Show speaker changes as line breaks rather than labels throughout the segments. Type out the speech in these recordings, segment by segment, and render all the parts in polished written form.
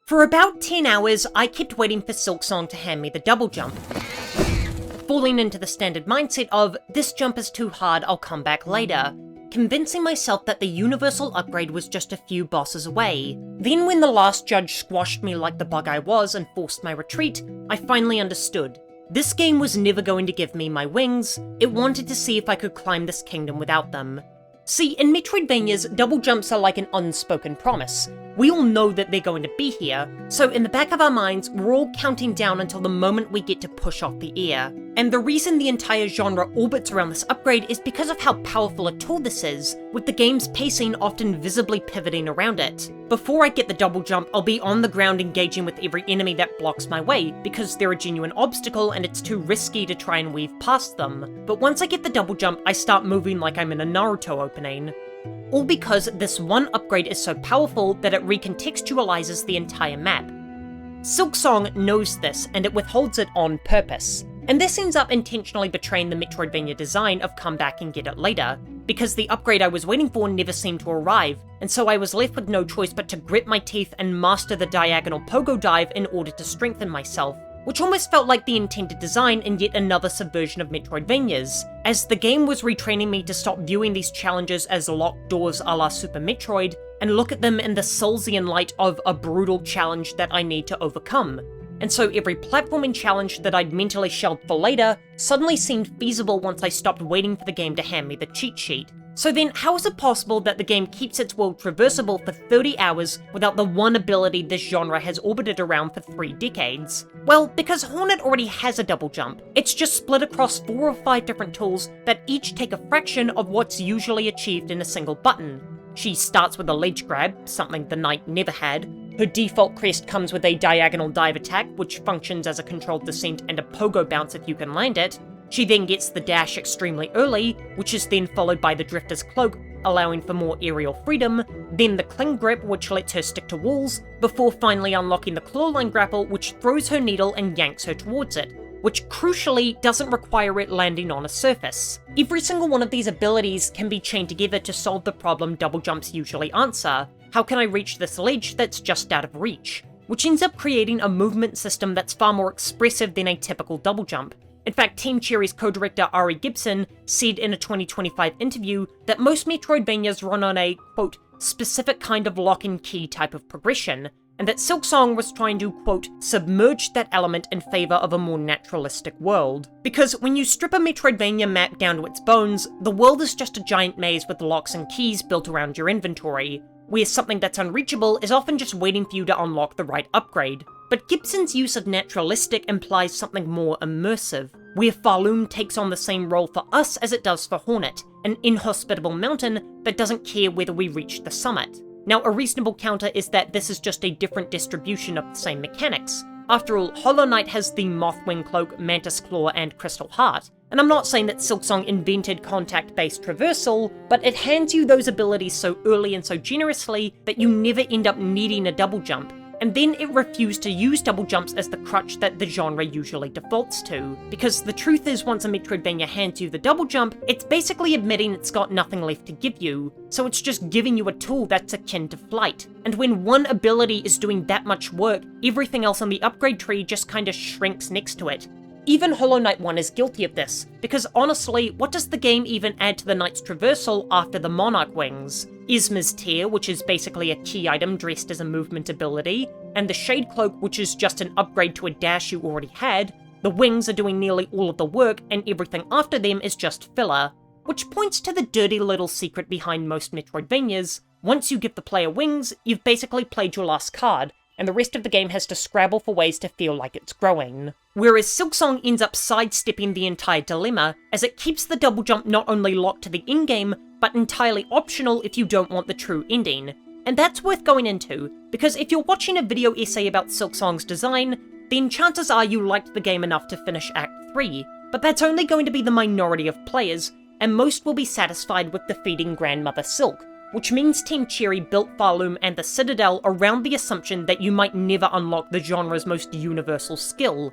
For about 10 hours, I kept waiting for Silksong to hand me the double jump, falling into the standard mindset of, this jump is too hard, I'll come back later, convincing myself that the universal upgrade was just a few bosses away. Then when the last judge squashed me like the bug I was and forced my retreat, I finally understood. This game was never going to give me my wings, it wanted to see if I could climb this kingdom without them. See, in Metroidvanias, double jumps are like an unspoken promise. We all know that they're going to be here, so in the back of our minds, we're all counting down until the moment we get to push off the air. And the reason the entire genre orbits around this upgrade is because of how powerful a tool this is, with the game's pacing often visibly pivoting around it. Before I get the double jump, I'll be on the ground engaging with every enemy that blocks my way, because they're a genuine obstacle and it's too risky to try and weave past them. But once I get the double jump, I start moving like I'm in a Naruto opening. All because this one upgrade is so powerful that it recontextualizes the entire map. Silksong knows this, and it withholds it on purpose. And this ends up intentionally betraying the Metroidvania design of come back and get it later, because the upgrade I was waiting for never seemed to arrive, and so I was left with no choice but to grit my teeth and master the diagonal pogo dive in order to strengthen myself, which almost felt like the intended design in yet another subversion of Metroidvanias, as the game was retraining me to stop viewing these challenges as locked doors a la Super Metroid, and look at them in the Soulsian light of a brutal challenge that I need to overcome. And so every platforming challenge that I'd mentally shelved for later suddenly seemed feasible once I stopped waiting for the game to hand me the cheat sheet. So then, how is it possible that the game keeps its world traversable for 30 hours without the one ability this genre has orbited around for 3 decades? Well, because Hornet already has a double jump. It's just split across 4 or 5 different tools that each take a fraction of what's usually achieved in a single button. She starts with a ledge grab, something the knight never had. Her default crest comes with a diagonal dive attack, which functions as a controlled descent and a pogo bounce if you can land it. She then gets the dash extremely early, which is then followed by the drifter's cloak, allowing for more aerial freedom, then the cling grip, which lets her stick to walls, before finally unlocking the clawline grapple, which throws her needle and yanks her towards it, which crucially doesn't require it landing on a surface. Every single one of these abilities can be chained together to solve the problem double jumps usually answer. How can I reach this ledge that's just out of reach? Which ends up creating a movement system that's far more expressive than a typical double jump. In fact, Team Cherry's co-director Ari Gibson said in a 2025 interview that most Metroidvanias run on a, quote, specific kind of lock and key type of progression, and that Silksong was trying to, quote, submerge that element in favor of a more naturalistic world. Because when you strip a Metroidvania map down to its bones, the world is just a giant maze with locks and keys built around your inventory, where something that's unreachable is often just waiting for you to unlock the right upgrade. But Gibson's use of naturalistic implies something more immersive, where Faydown takes on the same role for us as it does for Hornet, an inhospitable mountain that doesn't care whether we reach the summit. Now, a reasonable counter is that this is just a different distribution of the same mechanics. After all, Hollow Knight has the Mothwing Cloak, Mantis Claw, and Crystal Heart. And I'm not saying that Silksong invented contact-based traversal, but it hands you those abilities so early and so generously that you never end up needing a double jump. And then it refused to use double jumps as the crutch that the genre usually defaults to. Because the truth is, once a Metroidvania hands you the double jump, it's basically admitting it's got nothing left to give you. So it's just giving you a tool that's akin to flight. And when one ability is doing that much work, everything else on the upgrade tree just kinda shrinks next to it. Even Hollow Knight 1 is guilty of this, because honestly, what does the game even add to the knight's traversal after the Monarch Wings? Isma's Tear, which is basically a key item dressed as a movement ability, and the Shade Cloak, which is just an upgrade to a dash you already had. The wings are doing nearly all of the work, and everything after them is just filler. Which points to the dirty little secret behind most Metroidvanias. Once you give the player wings, you've basically played your last card, and the rest of the game has to scrabble for ways to feel like it's growing. Whereas Silksong ends up sidestepping the entire dilemma, as it keeps the double jump not only locked to the endgame, but entirely optional if you don't want the true ending. And that's worth going into, because if you're watching a video essay about Silksong's design, then chances are you liked the game enough to finish Act 3, but that's only going to be the minority of players, and most will be satisfied with defeating Grandmother Silk, which means Team Cherry built Faydown and the Citadel around the assumption that you might never unlock the genre's most universal skill.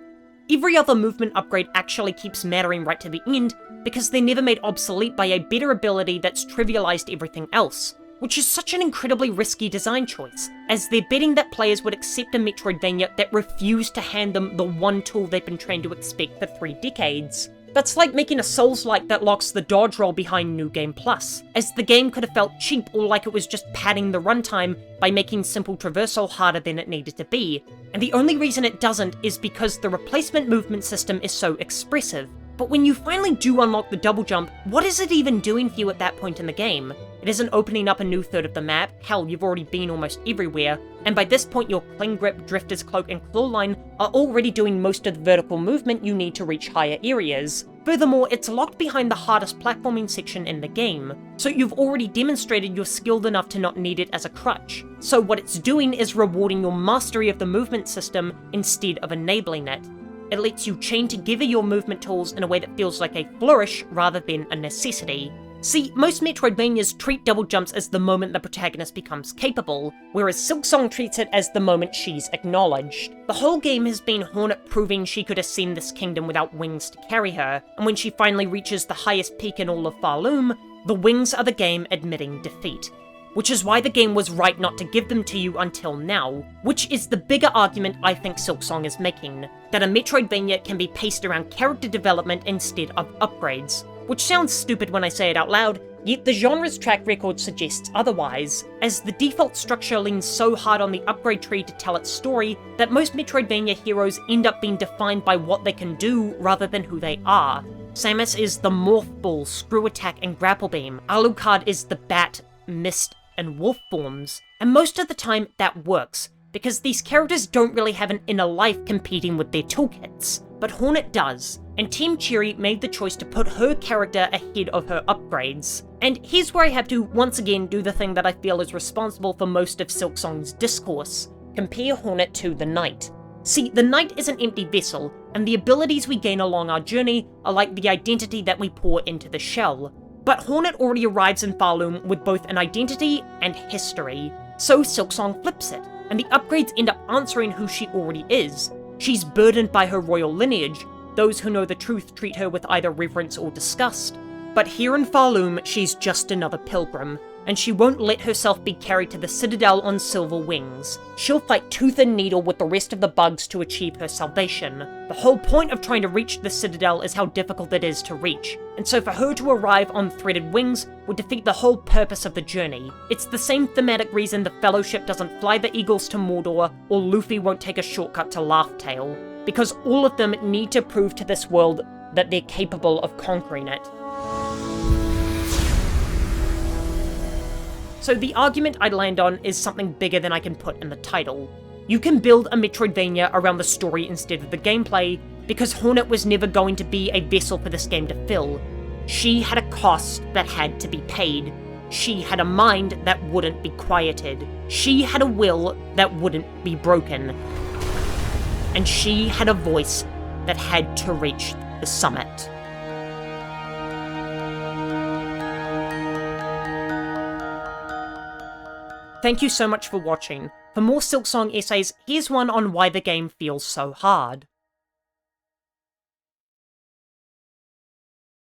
Every other movement upgrade actually keeps mattering right to the end, because they're never made obsolete by a better ability that's trivialized everything else. which is such an incredibly risky design choice, as they're betting that players would accept a Metroidvania that refused to hand them the one tool they've been trained to expect for 3 decades. That's like making a Souls-like that locks the dodge roll behind New Game Plus, as the game could have felt cheap or like it was just padding the runtime by making simple traversal harder than it needed to be. And the only reason it doesn't is because the replacement movement system is so expressive. But when you finally do unlock the double jump, what is it even doing for you at that point in the game? It isn't opening up a new third of the map, hell, you've already been almost everywhere, and by this point your Cling Grip, Drifter's Cloak, and Claw Line are already doing most of the vertical movement you need to reach higher areas. Furthermore, it's locked behind the hardest platforming section in the game, so you've already demonstrated you're skilled enough to not need it as a crutch. So what it's doing is rewarding your mastery of the movement system instead of enabling it. It lets you chain together your movement tools in a way that feels like a flourish rather than a necessity. See, most Metroidvanias treat double jumps as the moment the protagonist becomes capable, whereas Silksong treats it as the moment she's acknowledged. The whole game has been Hornet proving she could ascend this kingdom without wings to carry her, and when she finally reaches the highest peak in all of Farloom, the wings are the game admitting defeat. Which is why the game was right not to give them to you until now, which is the bigger argument I think Silksong is making, that a Metroidvania can be paced around character development instead of upgrades. Which sounds stupid when I say it out loud, yet the genre's track record suggests otherwise, as the default structure leans so hard on the upgrade tree to tell its story that most Metroidvania heroes end up being defined by what they can do rather than who they are. Samus is the Morph Ball, Screw Attack, and Grapple Beam. Alucard is the Bat, Mist, and Wolf forms, and most of the time that works, because these characters don't really have an inner life competing with their toolkits. But Hornet does, and Team Cherry made the choice to put her character ahead of her upgrades. And here's where I have to once again do the thing that I feel is responsible for most of Silksong's discourse. Compare Hornet to the Knight. See, the Knight is an empty vessel, and the abilities we gain along our journey are like the identity that we pour into the shell. But Hornet already arrives in Farloom with both an identity and history, so Silksong flips it, and the upgrades end up answering who she already is. She's burdened by her royal lineage. Those who know the truth treat her with either reverence or disgust. But here in Farloom, she's just another pilgrim, and she won't let herself be carried to the Citadel on silver wings. She'll fight tooth and needle with the rest of the bugs to achieve her salvation. The whole point of trying to reach the Citadel is how difficult it is to reach, and so for her to arrive on threaded wings would defeat the whole purpose of the journey. It's the same thematic reason the Fellowship doesn't fly the Eagles to Mordor, or Luffy won't take a shortcut to Laugh Tale, because all of them need to prove to this world that they're capable of conquering it. So the argument I land on is something bigger than I can put in the title. You can build a Metroidvania around the story instead of the gameplay, because Hornet was never going to be a vessel for this game to fill. She had a cost that had to be paid. She had a mind that wouldn't be quieted. She had a will that wouldn't be broken. And she had a voice that had to reach the summit. Thank you so much for watching. For more Silksong essays, here's one on why the game feels so hard.